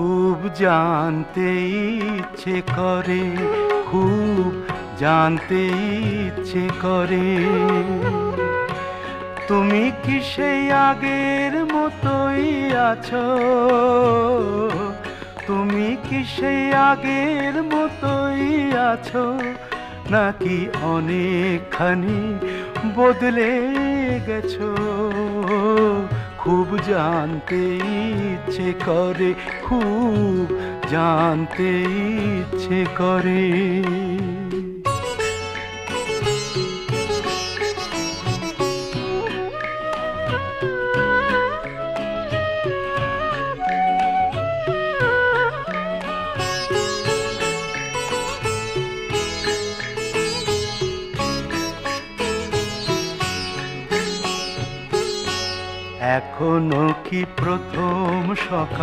খুব জানতে ইচ্ছে করে, খুব জানতে ইচ্ছে করে। তুমি কি সেই আগের মতোই আছো? তুমি কি সেই আগের মতোই আছো, নাকি অনেকখানি বদলে গেছো? খুব জানতে ইচ্ছে করে, খুব জানতে ইচ্ছে করে। এখনো কি প্রথম সকাল?